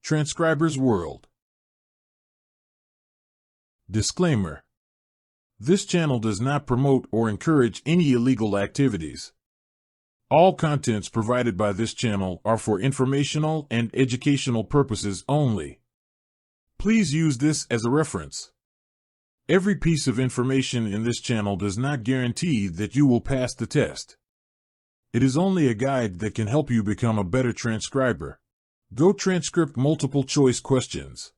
Transcriber's World. Disclaimer. This channel does not promote or encourage any illegal activities. All contents provided by this channel are for informational and educational purposes only. Please use this as a reference. Every piece of information in this channel does not guarantee that you will pass the test. It is only a guide that can help you become a better transcriber. Gotranscript multiple choice questions.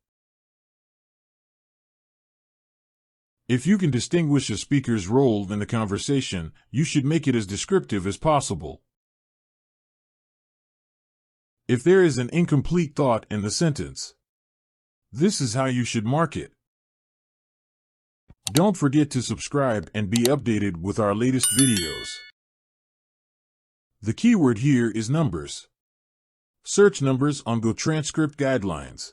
If you can distinguish a speaker's role in the conversation, you should make it as descriptive as possible. If there is an incomplete thought in the sentence, this is how you should mark it. Don't forget to subscribe and be updated with our latest videos. The keyword here is numbers. Search numbers on Gotranscript guidelines.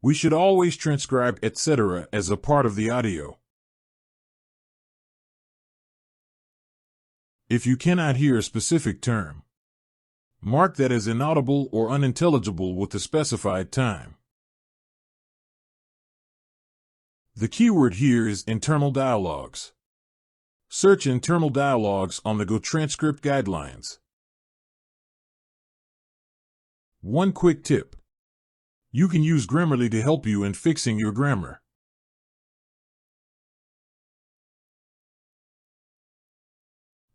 We should always transcribe etc. as a part of the audio. If you cannot hear a specific term, mark that as inaudible or unintelligible with the specified time. The keyword here is internal dialogues. Search internal dialogues on the Gotranscript guidelines. One quick tip. You can use Grammarly to help you in fixing your grammar.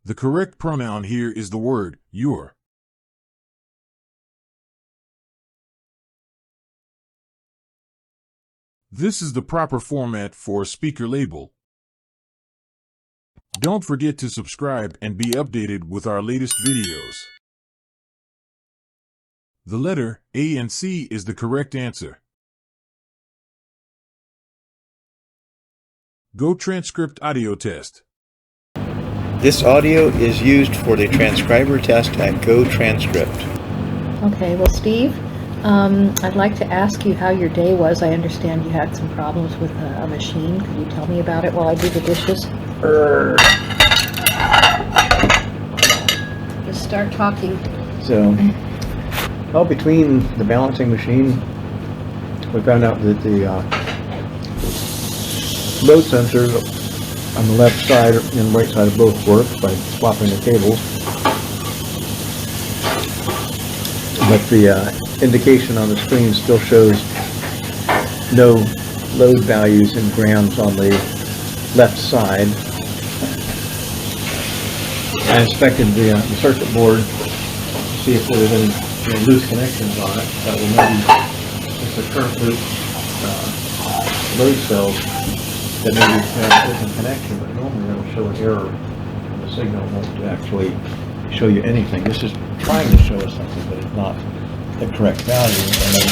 The correct pronoun here is the word your. This is the proper format for a speaker label. Don't forget to subscribe and be updated with our latest videos. The letter A and C is the correct answer. Gotranscript audio test. This audio is used for the transcriber test at Gotranscript. Okay, well, Steve, I'd like to ask you how your day was. I understand you had some problems with a machine. Could you tell me about it while I do the dishes? Just start talking. So, well, between the balancing machine, we found out that the load sensors on the left side and right side of both work by swapping the cables. But the indication on the screen still shows no load values in grams on the left side. I inspected the circuit board to see if there was any loose connections on it. That will maybe it's the current loop load cells that maybe have a different connection, but normally that will show an error and the signal won't actually show you anything. This is trying to show us something, but it's not the correct value. And then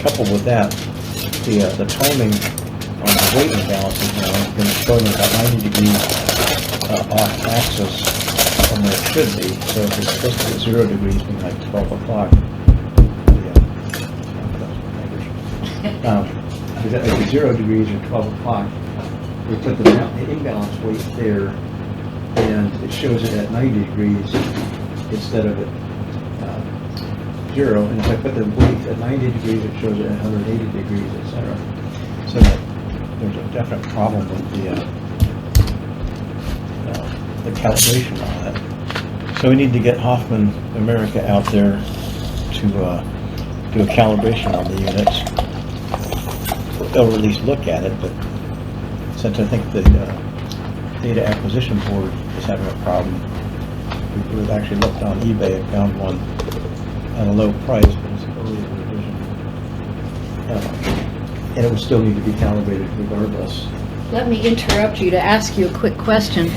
coupled with that, the timing on the weight imbalance is now going to show about 90 degrees off axis from where it should be. So if it's supposed to be 0 degrees, being like 12 o'clock, if it's 0 degrees or 12 o'clock, we put the imbalance weight there, and it shows it at 90 degrees instead of at 0. And if I put the weight at 90 degrees, it shows it at 180 degrees, etc. So there's a definite problem with the calibration on it. So we need to get Hoffman America out there to do a calibration on the units. They'll at least look at it, but since I think the data acquisition board is having a problem, we've actually looked on eBay and found one at a low price, but it's an earlier revision. And it would still need to be calibrated regardless. Let me interrupt you to ask you a quick question.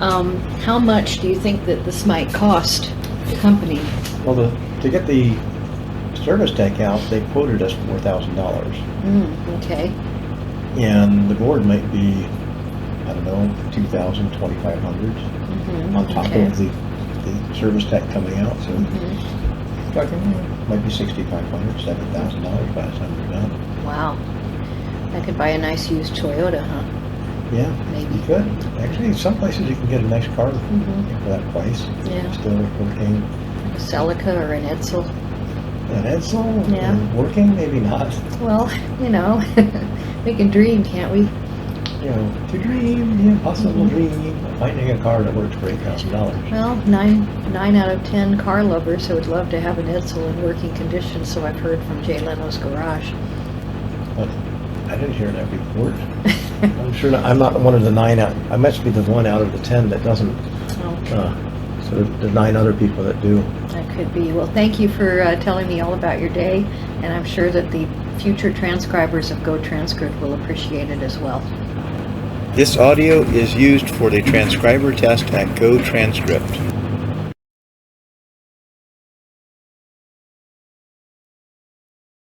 How much do you think that this might cost the company? Well, to get the service tech out, they quoted us $4,000. Okay. And the board might be, I don't know, $2,000, $2,500 on top of the service tech coming out. So might be $6,500, $7,000 by the time we're done. Wow. I could buy a nice used Toyota, huh? Yeah, Maybe. you could. Actually, some places you can get a nice car for that price. Yeah. Still working. Celica or an Edsel? An Edsel? Yeah. Working? Maybe not. Well, you know, we can dream, can't we? You know, to dream, the impossible dream. Finding a car that works for $8,000. Well, nine out of 10 car lovers would love to have an Edsel in working condition, so I've heard from Jay Leno's garage. But I didn't hear that report. I'm sure not, I'm not one of the 9 out. I must be the 1 out of the 10 that doesn't. Oh, So the 9 other people that do. that could be. Well, thank you for telling me all about your day, and I'm sure that the future transcribers of Gotranscript will appreciate it as well. This audio is used for the transcriber test at Gotranscript.